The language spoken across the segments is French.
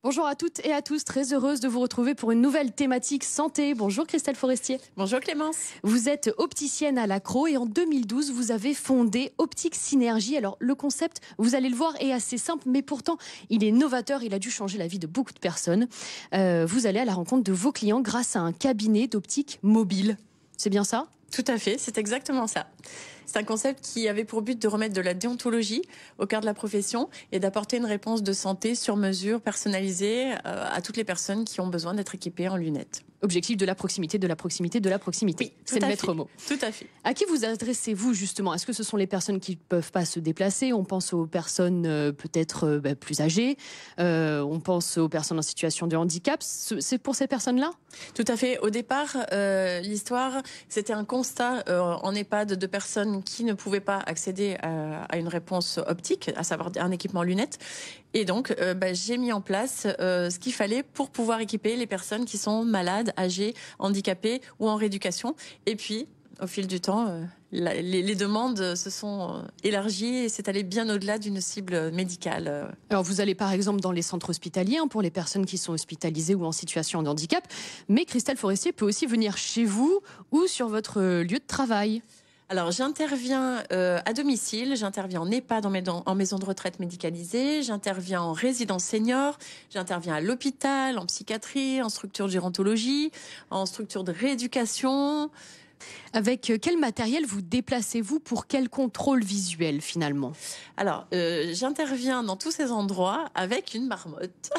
Bonjour à toutes et à tous, très heureuse de vous retrouver pour une nouvelle thématique santé. Bonjour Christelle Forestier. Bonjour Clémence. Vous êtes opticienne à l'Accro et en 2012, vous avez fondé Optique Synergie. Alors le concept, vous allez le voir, est assez simple, mais pourtant il est novateur, il a dû changer la vie de beaucoup de personnes. Vous allez à la rencontre de vos clients grâce à un cabinet d'optique mobile. C'est bien ça ? Tout à fait, c'est exactement ça. C'est un concept qui avait pour but de remettre de la déontologie au cœur de la profession et d'apporter une réponse de santé sur mesure, personnalisée à toutes les personnes qui ont besoin d'être équipées en lunettes. Objectif de la proximité, de la proximité, de la proximité. Oui, c'est le maître mot. Tout à fait. À qui vous adressez-vous justement ? Est-ce que ce sont les personnes qui ne peuvent pas se déplacer ? On pense aux personnes peut-être plus âgées. On pense aux personnes en situation de handicap. C'est pour ces personnes-là ? Tout à fait. Au départ, l'histoire, c'était un constat en EHPAD de personnes qui ne pouvaient pas accéder à une réponse optique, à savoir un équipement lunettes. Et donc, j'ai mis en place ce qu'il fallait pour pouvoir équiper les personnes qui sont malades, âgées, handicapées ou en rééducation. Et puis, au fil du temps, les demandes se sont élargies et c'est allé bien au-delà d'une cible médicale. Alors, vous allez par exemple dans les centres hospitaliers pour les personnes qui sont hospitalisées ou en situation de handicap. Mais Christelle Forestier peut aussi venir chez vous ou sur votre lieu de travail. Alors, j'interviens à domicile, j'interviens en EHPAD, en maison de retraite médicalisée, j'interviens en résidence senior, j'interviens à l'hôpital, en psychiatrie, en structure de gérontologie, en structure de rééducation. Avec quel matériel vous déplacez-vous pour quel contrôle visuel finalement ? Alors, j'interviens dans tous ces endroits avec une marmotte.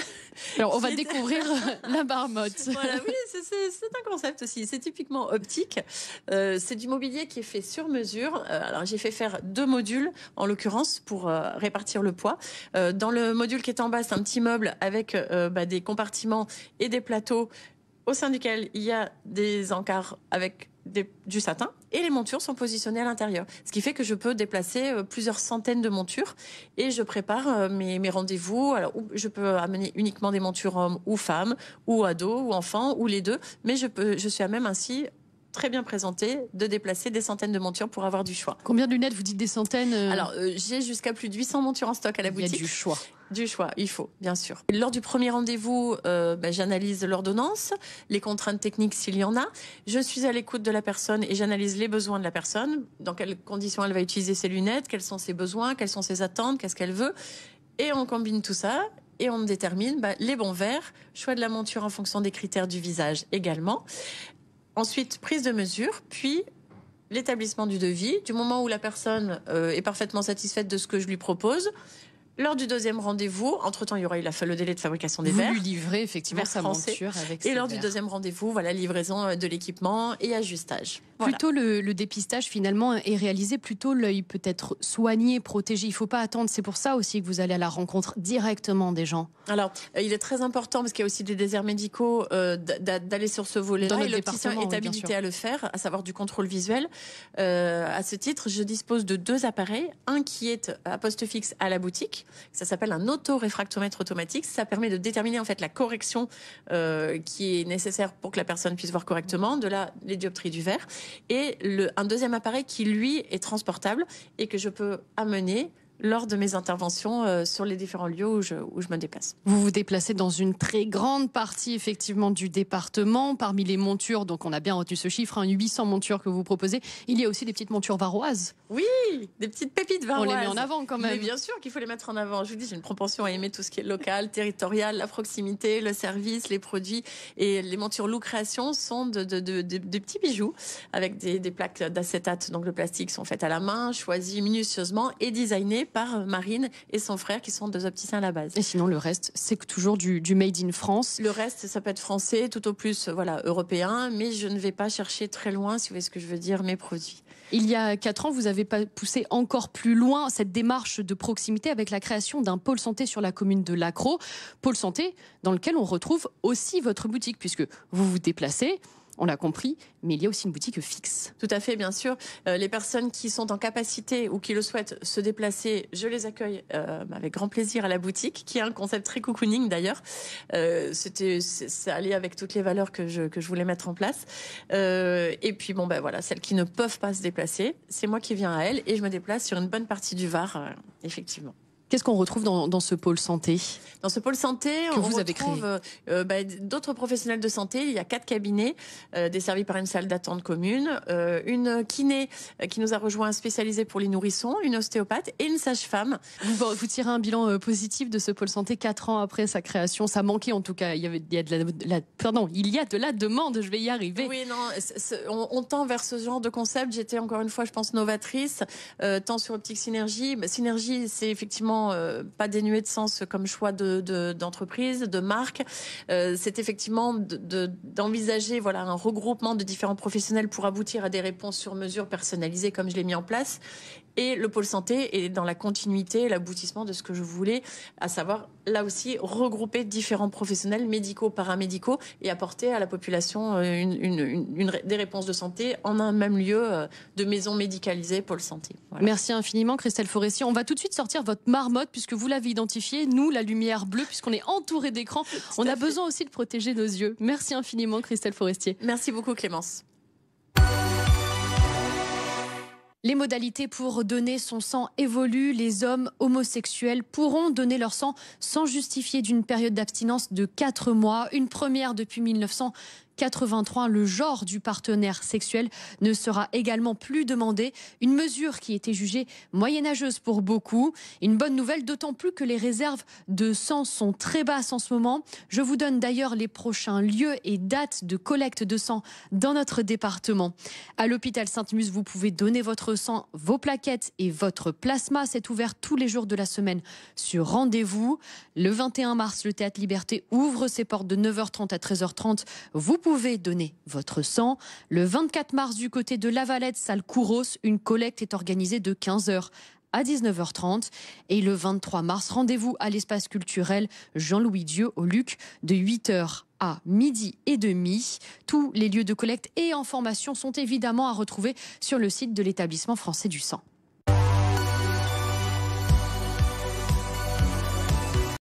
Alors, on va découvrir la marmotte. Voilà, oui, c'est un concept aussi. C'est typiquement optique. C'est du mobilier qui est fait sur mesure. Alors, j'ai fait faire 2 modules, en l'occurrence, pour répartir le poids. Dans le module qui est en bas, c'est un petit meuble avec des compartiments et des plateaux au sein duquel il y a des encarts avec du satin et les montures sont positionnées à l'intérieur. Ce qui fait que je peux déplacer plusieurs centaines de montures et je prépare mes rendez-vous. Alors, je peux amener uniquement des montures hommes ou femmes ou ados ou enfants ou les deux, mais je suis à même ainsi très bien présentée de déplacer des centaines de montures pour avoir du choix. Combien de lunettes ? Vous dites des centaines Alors, j'ai jusqu'à plus de 800 montures en stock à la boutique. Il y a du choix. Du choix, il faut, bien sûr. Lors du premier rendez-vous, j'analyse l'ordonnance, les contraintes techniques s'il y en a. Je suis à l'écoute de la personne et j'analyse les besoins de la personne. Dans quelles conditions elle va utiliser ses lunettes, quels sont ses besoins, quelles sont ses attentes, qu'est-ce qu'elle veut. Et on combine tout ça et on détermine les bons verres, choix de la monture en fonction des critères du visage également. Ensuite, prise de mesure, puis l'établissement du devis. Du moment où la personne est parfaitement satisfaite de ce que je lui propose, lors du deuxième rendez-vous, entre-temps, il y aura eu le délai de fabrication des verres. Vous lui livrez effectivement sa monture avec ses Et lors verres. du deuxième rendez-vous, livraison de l'équipement et ajustage. Voilà. Plutôt le dépistage finalement est réalisé, plutôt l'œil peut être soigné, protégé. Il ne faut pas attendre. C'est pour ça aussi que vous allez à la rencontre directement des gens. Alors, il est très important, parce qu'il y a aussi des déserts médicaux, d'aller sur ce volet-là. Et l'opticien est habilité à le faire, à savoir du contrôle visuel. À ce titre, je dispose de 2 appareils. Un qui est à poste fixe à la boutique. Ça s'appelle un autoréfractomètre automatique. Ça permet de déterminer en fait la correction qui est nécessaire pour que la personne puisse voir correctement, de là les dioptries du verre. Et un deuxième appareil qui, lui, est transportable et que je peux amener lors de mes interventions sur les différents lieux où je me déplace. Vous vous déplacez dans une très grande partie effectivement du département. Parmi les montures, donc on a bien retenu ce chiffre, 800 montures que vous proposez. Il y a aussi des petites montures varoises. Oui, des petites pépites varoises. On les met en avant quand même. Mais bien sûr qu'il faut les mettre en avant. Je vous dis, j'ai une propension à aimer tout ce qui est local, territorial, la proximité, le service, les produits. Et les montures Lou Création sont de petits bijoux avec des plaques d'acétate, donc le plastique, sont faites à la main, choisies minutieusement et designées par Marine et son frère qui sont 2 opticiens à la base. Et sinon le reste, c'est toujours du made in France. Le reste, ça peut être français, tout au plus européen, mais je ne vais pas chercher très loin, si vous voyez ce que je veux dire, mes produits. Il y a 4 ans, vous avez poussé encore plus loin cette démarche de proximité avec la création d'un pôle santé sur la commune de l'Accro. Pôle santé dans lequel on retrouve aussi votre boutique, puisque vous vous déplacez, on l'a compris, mais il y a aussi une boutique fixe. Tout à fait, bien sûr. Les personnes qui sont en capacité ou qui le souhaitent se déplacer, je les accueille avec grand plaisir à la boutique, qui est un concept très cocooning d'ailleurs. Ça allait avec toutes les valeurs que je voulais mettre en place. Et puis celles qui ne peuvent pas se déplacer, c'est moi qui viens à elles et je me déplace sur une bonne partie du Var, effectivement. Qu'est-ce qu'on retrouve dans ce pôle santé? Dans ce pôle santé, que on vous avez retrouve d'autres professionnels de santé. Il y a 4 cabinets desservis par une salle d'attente commune, une kiné qui nous a rejoint spécialisée pour les nourrissons, une ostéopathe et une sage-femme. Vous tirez un bilan positif de ce pôle santé 4 ans après sa création. Ça manquait en tout cas. Il y a de la demande. Je vais y arriver. Oui, non, on tend vers ce genre de concept. J'étais encore une fois, je pense, novatrice, tant sur Optique Synergie. Synergie, c'est effectivement pas dénué de sens comme choix d'entreprise, de marque. C'est effectivement d'envisager un regroupement de différents professionnels pour aboutir à des réponses sur mesure personnalisées comme je l'ai mis en place. Et le pôle santé est dans la continuité, l'aboutissement de ce que je voulais, à savoir, là aussi, regrouper différents professionnels médicaux, paramédicaux et apporter à la population des réponses de santé en un même lieu de maison médicalisée, pôle santé. Voilà. Merci infiniment, Christelle Forestier. On va tout de suite sortir votre marmotte, puisque vous l'avez identifiée. Nous, la lumière bleue, puisqu'on est entouré d'écrans. On a besoin aussi de protéger nos yeux. Merci infiniment, Christelle Forestier. Merci beaucoup, Clémence. Les modalités pour donner son sang évoluent. Les hommes homosexuels pourront donner leur sang sans justifier d'une période d'abstinence de 4 mois. Une première depuis 1983, le genre du partenaire sexuel ne sera également plus demandé. Une mesure qui était jugée moyenâgeuse pour beaucoup. Une bonne nouvelle, d'autant plus que les réserves de sang sont très basses en ce moment. Je vous donne d'ailleurs les prochains lieux et dates de collecte de sang dans notre département. À l'hôpital Sainte-Muse, vous pouvez donner votre sang, vos plaquettes et votre plasma. C'est ouvert tous les jours de la semaine sur rendez-vous. Le 21 mars, le Théâtre Liberté ouvre ses portes de 9h30 à 13h30. Vous pouvez donner votre sang. Le 24 mars, du côté de La Valette, salle Kouros, une collecte est organisée de 15h à 19h30. Et le 23 mars, rendez-vous à l'espace culturel Jean-Louis Dieu au Luc de 8h à 12h30. Tous les lieux de collecte et informations sont évidemment à retrouver sur le site de l'établissement français du sang.